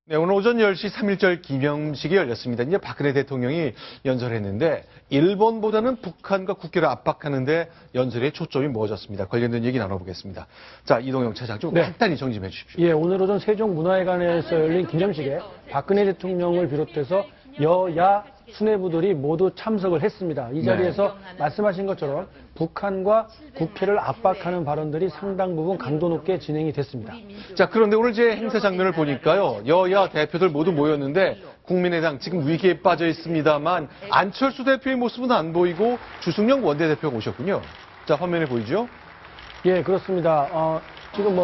네, 오늘 오전 10시 3.1절 기념식이 열렸습니다. 이제 박근혜 대통령이 연설했는데 일본보다는 북한과 국교를 압박하는데 연설의 초점이 모아졌습니다. 관련된 얘기 나눠보겠습니다. 자, 이동영 차장 좀 간단히 정리해 주십시오. 예, 오늘 오전 세종문화회관에서 열린 기념식에 박근혜 대통령을 비롯해서 여야 수뇌부들이 모두 참석을 했습니다. 이 자리에서 말씀하신 것처럼 북한과 국회를 압박하는 발언들이 상당 부분 강도 높게 진행이 됐습니다. 자, 그런데 오늘 제 행사 장면을 보니까요. 여야 대표들 모두 모였는데 국민의당 지금 위기에 빠져 있습니다만 안철수 대표의 모습은 안 보이고 주승용 원내대표가 오셨군요. 자, 화면에 보이죠? 예, 그렇습니다. 지금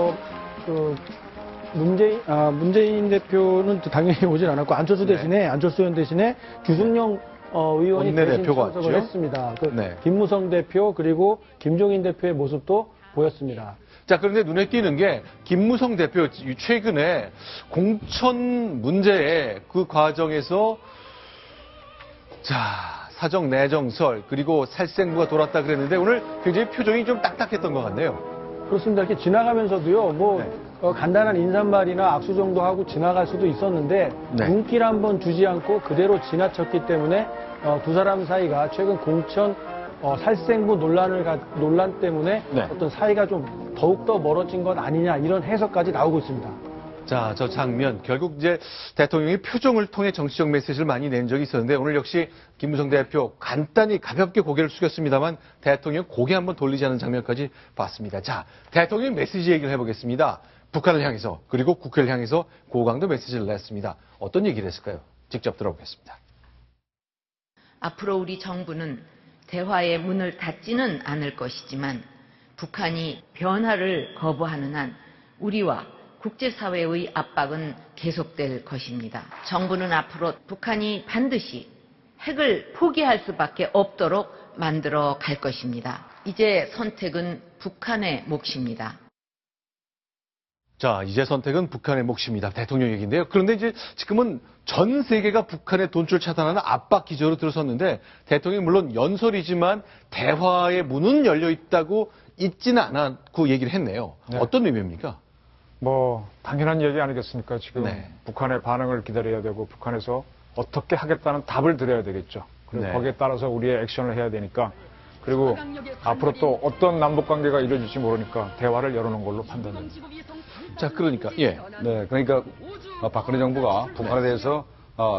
문재인 대표는 당연히 오질 않았고 안철수 의원 대신에 주승용 의원이 대신 참석을 했습니다. 김무성 대표 그리고 김종인 대표의 모습도 보였습니다. 자, 그런데 눈에 띄는 게 김무성 대표 최근에 공천 문제의 그 과정에서 사정 내정설 그리고 살생부가 돌았다 그랬는데 오늘 굉장히 표정이 좀 딱딱했던 것 같네요. 그렇습니다. 이렇게 지나가면서도요, 간단한 인사말이나 악수 정도 하고 지나갈 수도 있었는데, 눈길 한번 주지 않고 그대로 지나쳤기 때문에, 두 사람 사이가 최근 공천, 살생부 논란 때문에 어떤 사이가 좀 더욱더 멀어진 것 아니냐, 이런 해석까지 나오고 있습니다. 자, 저 장면, 결국 이제 대통령이 표정을 통해 정치적 메시지를 많이 낸 적이 있었는데 오늘 역시 김무성 대표 간단히 가볍게 고개를 숙였습니다만 대통령 고개 한번 돌리지 않은 장면까지 봤습니다. 자, 대통령 메시지 얘기를 해보겠습니다. 북한을 향해서 그리고 국회를 향해서 고강도 메시지를 냈습니다. 어떤 얘기를 했을까요? 직접 들어보겠습니다. 앞으로 우리 정부는 대화의 문을 닫지는 않을 것이지만 북한이 변화를 거부하는 한 우리와 국제사회의 압박은 계속될 것입니다. 정부는 앞으로 북한이 반드시 핵을 포기할 수밖에 없도록 만들어 갈 것입니다. 이제 선택은 북한의 몫입니다. 자, 이제 선택은 북한의 몫입니다. 대통령 얘기인데요. 그런데 이제 지금은 전 세계가 북한의 돈줄 차단하는 압박 기조로 들어섰는데 대통령이 물론 연설이지만 대화의 문은 열려 있다고 잊지는 않았고 얘기를 했네요. 어떤 의미입니까? 당연한 얘기 아니겠습니까? 지금 북한의 반응을 기다려야 되고 북한에서 어떻게 하겠다는 답을 드려야 되겠죠. 그리고 거기에 따라서 우리의 액션을 해야 되니까 그리고 앞으로 또 어떤 남북관계가 이루어질지 모르니까 대화를 열어놓은 걸로 판단됩니다. 자, 그러니까 그러니까 박근혜 정부가 북한에 대해서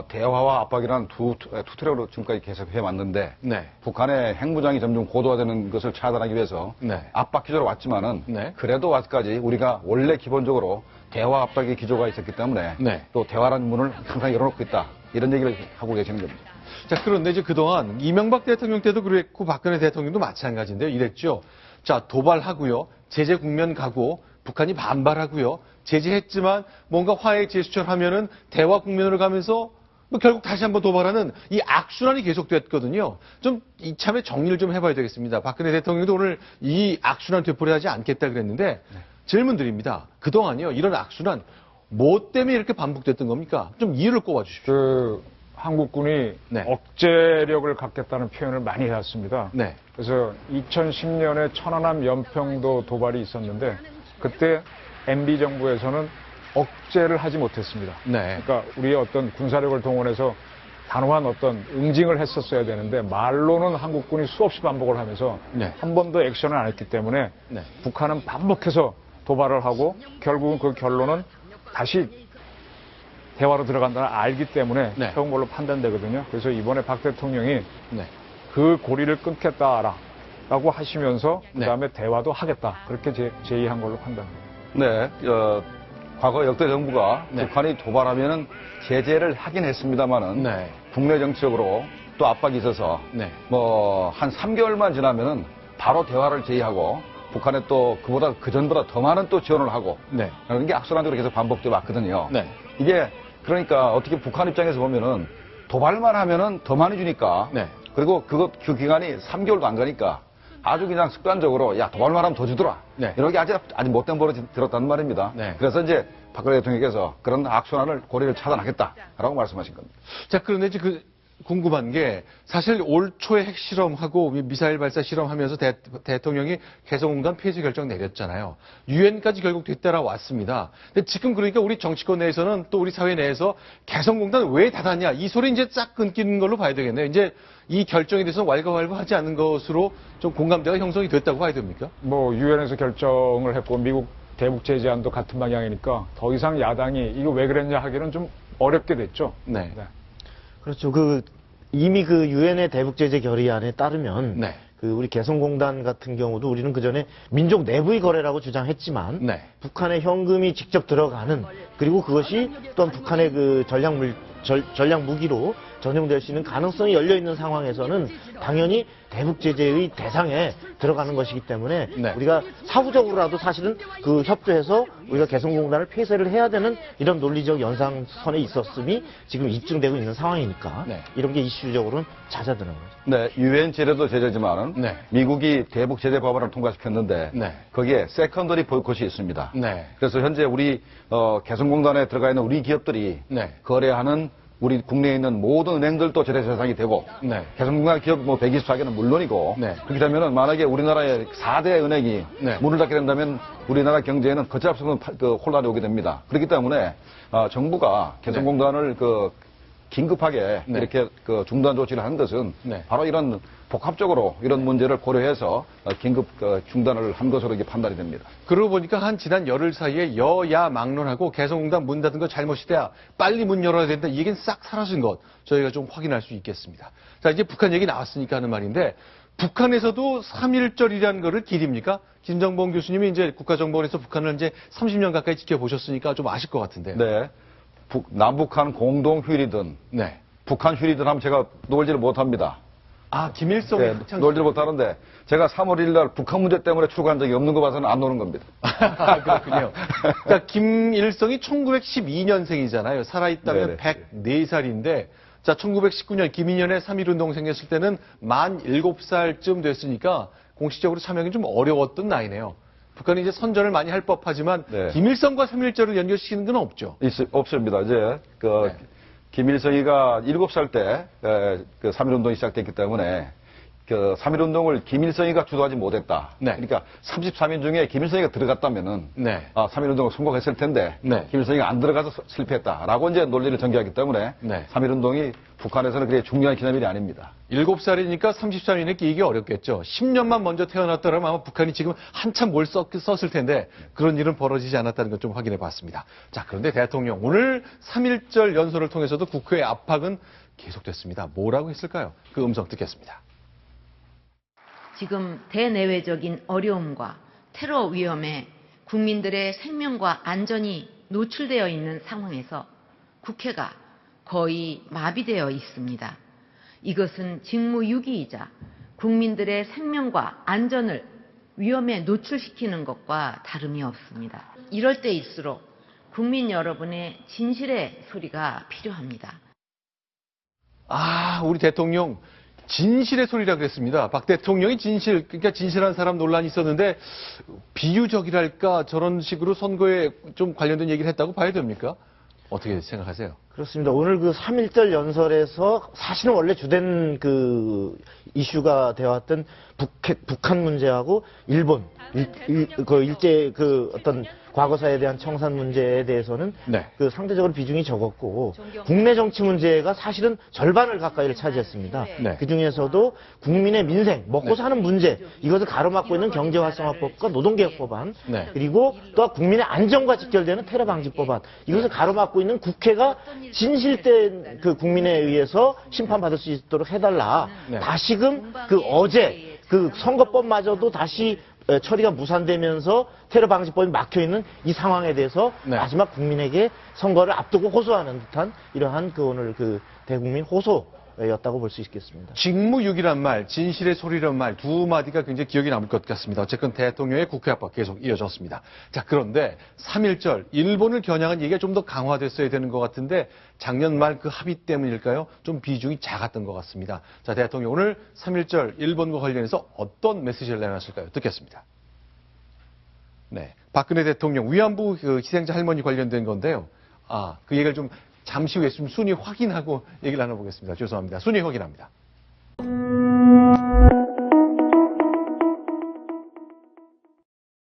대화와 압박이라는 두 트랙으로 지금까지 계속 해왔는데 북한의 핵무장이 점점 고도화되는 것을 차단하기 위해서 압박 기조로 왔지만은 그래도 아직까지 우리가 원래 기본적으로 대화 압박의 기조가 있었기 때문에 또 대화라는 문을 항상 열어놓고 있다 이런 얘기를 하고 계시는 겁니다. 자, 그런데 이제 그동안 이명박 대통령 때도 그랬고 박근혜 대통령도 마찬가지인데요. 이랬죠. 자, 도발하고요. 제재 국면 가고 북한이 반발하고요. 제재했지만 뭔가 화해 제스처를 하면은 대화 국면으로 가면서 결국 다시 한번 도발하는 이 악순환이 계속됐거든요. 좀 이참에 정리를 좀 해봐야 되겠습니다. 박근혜 대통령도 오늘 이 악순환 되풀이하지 않겠다 그랬는데 질문 드립니다. 그동안요. 이런 악순환 뭐 때문에 이렇게 반복됐던 겁니까? 좀 이유를 꼽아 주십시오. 한국군이 억제력을 갖겠다는 표현을 많이 해왔습니다. 그래서 2010년에 천안함 연평도 도발이 있었는데 그때 MB 정부에서는 억제를 하지 못했습니다. 그러니까 우리의 어떤 군사력을 동원해서 단호한 어떤 응징을 했었어야 되는데 말로는 한국군이 수없이 반복을 하면서 한 번도 액션을 안 했기 때문에 북한은 반복해서 도발을 하고 결국은 그 결론은 다시 대화로 들어간다는 알기 때문에 해온 걸로 판단되거든요. 그래서 이번에 박 대통령이 그 고리를 끊겠다라고 하시면서 그다음에 대화도 하겠다. 그렇게 제의한 걸로 판단됩니다. 과거 역대 정부가 북한이 도발하면은 제재를 하긴 했습니다만은 국내 정치적으로 또 압박이 있어서 한 3개월만 지나면은 바로 대화를 제의하고 북한에 또 그 전보다 더 많은 또 지원을 하고 그런 게 악순환적으로 계속 반복돼 왔거든요. 이게 그러니까 어떻게 북한 입장에서 보면은 도발만 하면은 더 많이 주니까 그리고 그 기간이 3개월도 안 가니까 아주 그냥 습관적으로 야 도발만 하면 더 주더라 이렇게 아주 못된 버릇이 들었다는 말입니다. 그래서 이제 박근혜 대통령께서 그런 악순환을 고리를 차단하겠다라고 말씀하신 겁니다. 자, 그런데 이제 궁금한 게 사실 올 초에 핵실험하고 미사일 발사 실험하면서 대통령이 개성공단 폐쇄 결정 내렸잖아요. 유엔까지 결국 뒤따라 왔습니다. 근데 지금 그러니까 우리 정치권 내에서는 또 우리 사회 내에서 개성공단 왜 닫았냐 이 소리 이제 쫙 끊기는 걸로 봐야 되겠네요. 이제 이 결정에 대해서는 왈가왈부하지 않는 것으로 좀 공감대가 형성이 됐다고 봐야 됩니까? 뭐 유엔에서 결정을 했고 미국 대북 제재안도 같은 방향이니까 더 이상 야당이 이거 왜 그랬냐 하기는 좀 어렵게 됐죠. 네. 그렇죠. 이미 유엔의 대북 제재 결의안에 따르면 네. 우리 개성공단 같은 경우도 우리는 그전에 민족 내부의 거래라고 주장했지만 네. 북한의 현금이 직접 들어가는 그리고 그것이 또한 북한의 전략 무기로 전용될 수 있는 가능성이 열려 있는 상황에서는 당연히 대북 제재의 대상에 들어가는 것이기 때문에 네. 우리가 사후적으로라도 사실은 협조해서 우리가 개성공단을 폐쇄를 해야 되는 이런 논리적 연상선에 있었음이 지금 입증되고 있는 상황이니까 네. 이런 게 이슈적으로는 잦아드는 거죠. 네, 유엔 제재도 제재지만은 네. 미국이 대북 제재 법안을 통과시켰는데 네. 거기에 세컨더리 보이콧이 있습니다. 네. 그래서 현재 우리 개성공단에 들어가 있는 우리 기업들이 네. 거래하는 우리 국내에 있는 모든 은행들도 제재 대상이 되고 네. 개성공단 기업 124개는 물론이고 네. 그렇게 되면은 만약에 우리나라의 4대 은행이 네. 문을 닫게 된다면 우리나라 경제에는 걷잡을 수 없는 혼란이 오게 됩니다. 그렇기 때문에 정부가 개성공단을 긴급하게 네. 이렇게 중단 조치를 하는 것은 네. 바로 이런 복합적으로 이런 문제를 고려해서 긴급 중단을 한 것으로 이게 판단이 됩니다. 그러고 보니까 지난 열흘 사이에 여야 막론하고 개성공단 문 닫은 거 잘못이다. 빨리 문 열어야 된다. 이 얘기는 싹 사라진 것 저희가 좀 확인할 수 있겠습니다. 자, 이제 북한 얘기 나왔으니까 하는 말인데 북한에서도 3.1절이라는 거를 기립니까? 김정봉 교수님이 이제 국가정보원에서 북한을 이제 30년 가까이 지켜보셨으니까 좀 아실 것 같은데요. 네. 남북한 공동 휴일이든 네. 북한 휴일이든 하면 제가 놀지를 못합니다. 김일성의 네, 놀지를 못하는데 제가 3월 1일 날 북한 문제 때문에 출국한 적이 없는 거 봐서는 안 노는 겁니다. 그렇군요. 그러니까 김일성이 1912년생이잖아요. 살아있다면 네네. 104살인데 자, 1919년 김인현의 3.1운동 생겼을 때는 만 7살쯤 됐으니까 공식적으로 참여하기 좀 어려웠던 나이네요. 북한이 이제 선전을 많이 할 법하지만 네. 김일성과 3.1절을 연결시키는 건 없죠. 없습니다. 이제 김일성이가 7살 때 3.1운동이 시작됐기 때문에 3.1운동을 김일성이가 주도하지 못했다. 네. 그러니까 33인 중에 김일성이가 들어갔다면은 네. 3.1운동을 성공했을 텐데 네. 김일성이가 안 들어가서 실패했다라고 이제 논리를 전개하기 때문에 네. 3.1운동이 북한에서는 그게 중요한 기념일이 아닙니다. 7살이니까 33인에 끼기 어렵겠죠. 10년만 먼저 태어났더라면 아마 북한이 지금 한참 뭘 썼을 텐데 그런 일은 벌어지지 않았다는 것 좀 확인해 봤습니다. 자, 그런데 대통령 오늘 3.1절 연설을 통해서도 국회의 압박은 계속됐습니다. 뭐라고 했을까요? 그 음성 듣겠습니다. 지금 대내외적인 어려움과 테러 위험에 국민들의 생명과 안전이 노출되어 있는 상황에서 국회가 거의 마비되어 있습니다. 이것은 직무유기이자 국민들의 생명과 안전을 위험에 노출시키는 것과 다름이 없습니다. 이럴 때일수록 국민 여러분의 진실의 소리가 필요합니다. 우리 대통령 진실의 소리라 그랬습니다. 박 대통령이 그러니까 진실한 사람 논란이 있었는데 비유적이랄까 저런 식으로 선거에 좀 관련된 얘기를 했다고 봐야 됩니까? 어떻게 생각하세요? 그렇습니다. 오늘 3.1절 연설에서 사실은 원래 주된 이슈가 되어왔던 북한 문제하고 일본, 어떤 과거사에 대한 청산 문제에 대해서는 네. 상대적으로 비중이 적었고 국내 정치 문제가 사실은 절반을 가까이를 차지했습니다. 네. 그 중에서도 국민의 민생, 먹고 사는 문제 이것을 가로막고 있는 경제활성화법과 노동개혁법안 네. 그리고 또한 국민의 안전과 직결되는 테러방지법안 이것을 가로막고 있는 국회가 진실된 국민에 의해서 심판받을 수 있도록 해달라. 네. 다시금 어제 선거법마저도 다시 처리가 무산되면서 테러방지법이 막혀있는 이 상황에 대해서 네. 마지막 국민에게 선거를 앞두고 호소하는 듯한 이러한 오늘 대국민 호소였다고 볼 수 있겠습니다. 직무유기란 말, 진실의 소리란 말 두 마디가 굉장히 기억에 남을 것 같습니다. 어쨌든 대통령의 국회 압박 계속 이어졌습니다. 자, 그런데 3.1절 일본을 겨냥한 얘기가 좀 더 강화됐어야 되는 것 같은데 작년 말 그 합의 때문일까요? 좀 비중이 작았던 것 같습니다. 자, 대통령 오늘 3.1절 일본과 관련해서 어떤 메시지를 내놨을까요? 듣겠습니다. 네, 박근혜 대통령 위안부 희생자 할머니 관련된 건데요. 그 얘기를 좀 잠시 후에 좀 순위 확인하고 얘기를 나눠보겠습니다. 죄송합니다. 순위 확인합니다.